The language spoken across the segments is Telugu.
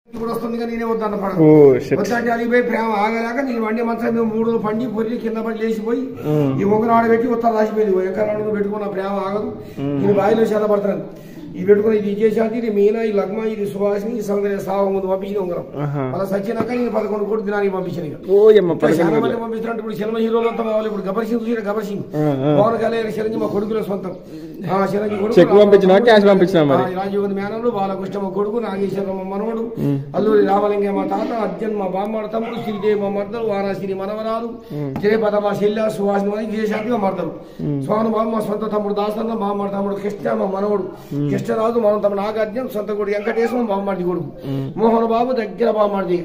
ఇప్పుడు వస్తుంది కానీ నేనే వద్దన్న పడదు వద్దంటే అలిగిపోయి ప్రేమ ఆగలేక నేను వండి మంచం మీద 3 రోజులు పండి పొరి కింద పడి లేచిపోయి ఈ ఉంగరం ఆడబెట్టి ఉత్తరం రాసిపోయింది ఎక్కడ పెట్టుకున్న ప్రేమ ఆగదు నేను బాయిలో చేతపడతాను ఈ పెట్టుకుని ఇది చేశాంతి ఇది మీనా ఈ లగ్మ ఇది సువాసిని ఈ సౌందర్య సాగు ముందు పంపించిన ఉంగరం అలా సచ్చినాక నేను 11 కోటి దినానికి పంపించిన చాలా మంది పంపిస్తున్నట్టు ఇప్పుడు సినిమా హీరోలు అంతా కావాలి ఇప్పుడు గబ్బర్ సింగ్ చూసిన గబ్బర్ సింగ్ పవన్ కళ్యాణ్ చిరంజీవి మా కొడుకుల సొంతం చిరంజీవి కొడుకు రాజీవ్ మేనలు బాలకృష్ణ మా కొడుకు నాగేశ్వర మా మనవడు అల్లూరి రామలింగ మా తాత అర్జున్ మా బామ్మడ తమ్ముడు శ్రీదేవి మా మర్దలు వారాశ్రీ మనవరాలు జయపద మా శల్య సువాసిని అని విజయశాంతి మా మర్దలు సోహన్ బాబు మా సొంత తమ్ముడు దాసన్న బామ్మడ తమ్ముడు కృష్ణ మా మనవడు కృష్ణరాజు మనం తమ నాగార్జున సొంత కొడుకు వెంకటేశ్వరం బామ్మడి కొడుకు మోహన్ బాబు దగ్గర బామ్మడి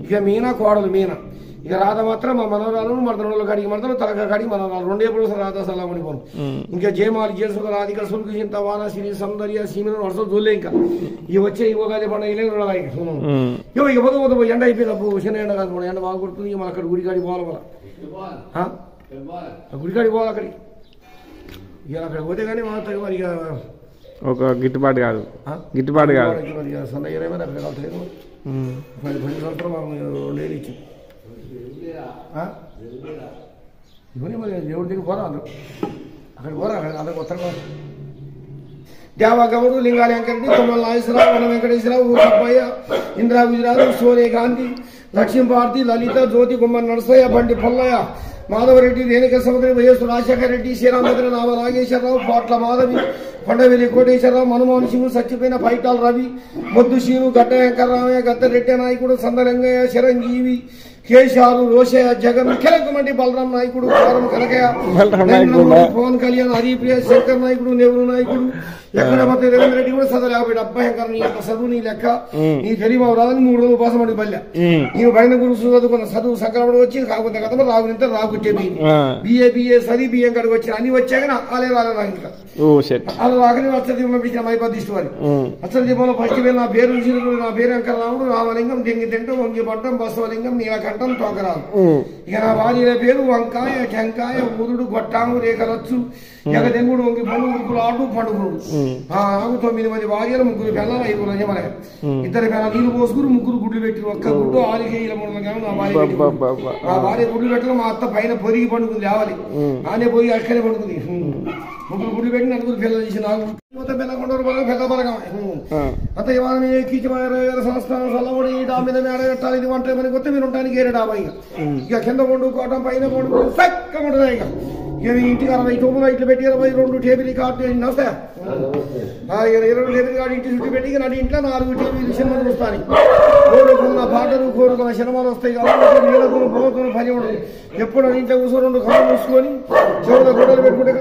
ఇక మీనా కోడలు మీనా ఇక రాధ మాత్రం మా మనవరాలు మర్దనలు కడిగి మర్దలు తలక కడిగి మనవరాలు 2 ఏప్రిల్ రాధా సలామని పోను ఇంకా జయమాలి జయసుక రాధిక సుల్కు చింత వానశ్రీ సౌందర్య సీమిన వర్షం చూలే ఇంకా ఇవి వచ్చే ఉగాది పండుగ ఇక పోదు ఎండ అయిపోయింది చిన్న ఎండ కాదు ఎండ బాగా కొడుతుంది మన అక్కడ గుడికాడికి పోవాలి గుడికాడికి పోవాలి అక్కడికి ఇక అక్కడ పోతే కానీ మాత్రం మరి ఇక ఒక గిట్టుబాటు కాదు సందయ్య అక్కడ కలతలేదు 10 సంవత్సరం 2 ఏళ్ళు ఇచ్చింది ఇవన్నీ మరి దేవుడి దగ్గర పోరా అందరూ అక్కడ పోరా అందరికి వస్తారు దేవగౌడు లింగాలి వెంకటరెడ్డి తొమ్మల నాగేశ్వరరావు వన వెంకటేశ్వరరావు ఊరబ్బయ్య ఇందిరా గుజరాత్ సోనియా గాంధీ లక్ష్మీపార్తి లలిత జ్యోతి గుమ్మడి నరసయ్య బండి పొల్లయ్య మాధవరెడ్డి రేణుక సముద్రి వైఎస్ రాజశేఖర రెడ్డి శ్రీరామచంద్ర నామ నాగేశ్వరరావు పాట్ల మాధవి కొండవెల్లి కోటేశ్వరరావు మనుమోహన్ సింగ్ సత్యపైన పైటాల రవి మొద్దు శీను గడ్డ వెంకటరామయ్య గద్దరెడ్డి నాయకుడు సందరంగయ్య చిరంజీవి కేశారు రోషయ్య జగన్ కిలకమండి బలరాం నాయకుడు కోరం కనకయ్య పవన్ కళ్యాణ్ హరిప్రియ శంకర్ నాయకుడు నెహ్రూ నాయకుడు ఎక్కడ మొత్తం రేవంత్ రెడ్డి కూడా చదువు లేకపోయాడు అబ్బాయంకర్ నీ యొక్క చదువు నీ లెక్క నీ తెలియవు రాదని 3 రోజులు ఉపాసం పడి బల్లె నేను బయట గురుసు చదువుకున్న చదువు సంక్రమణ వచ్చి కాకపోతే కదా రాగునింత రాకొచ్చేది బిఏ సరి బియ్యం కాడికి వచ్చి అన్ని వచ్చాక ఆలే రాలేదు ఇంకా అలా రాకని అచ్చదీపం పంపించిన మైపదిష్టి వారి అచ్చదీపంలో ఫస్ట్ నా పేరు నా పేరు వెంకటరాముడు రామలింగం దెంగి తింటూ వంగి పట్టం బసవలింగం నీలకంఠం తోకరాదు ఇక నా భార్య పేరు వంకాయ టెంకాయ ఊరుడు గొట్టాము రేఖలచ్చు జగదెంగుడు వంగి పండు ముగ్గురు ఆడు పండుగుడు నాకు 9 మంది భార్యలు 3 పిల్లలు 5 రజమలే 2 పిల్లలు నీళ్ళు పోసుకుని 3 గుడ్లు పెట్టి ఒక్క గుడ్డు 6 కేజీల 3 గ్రాములు నా భార్య గుడ్లు పెట్టడం మా అత్త పైన పొరిగి పండుకుంది లేవాలి ఆనే పోయి అక్కడే పండుకుంది 3 గుడ్లు పెట్టి 4 పిల్లలు చేసి 4 పిల్లకొండరు పెద్ద బలగం అంత ఇవాళ కీచమైన సంస్థానం చల్లబడి డా మీద మేడ పెట్టాలి ఇది వంట మనకి కొత్త మీరు ఉంటానికి ఏరే డాబా ఇక కింద పండుకోవటం పైన పండుకో చక్కగా ఉంటుంది ఇక ఇంటికి 60 ఇట్లు పెట్టి 22 టేబుల్ కార్డు వస్తాయా 20 టేబుల్ కార్డు ఇంటి చుట్టూ పెట్టి నా ఇంట్లో 4 టీవీలు సినిమాలు చూస్తాను కోరుకున్న పాటలు కోరుకున్న సినిమాలు వస్తాయి కాబట్టి నీళ్ళకు పోతున్న పని ఉండదు ఎప్పుడు ఇంట్లో కూర్చొని 2 కళ్ళు మూసుకొని చెవుల గొడవలు పెట్టుకుంటే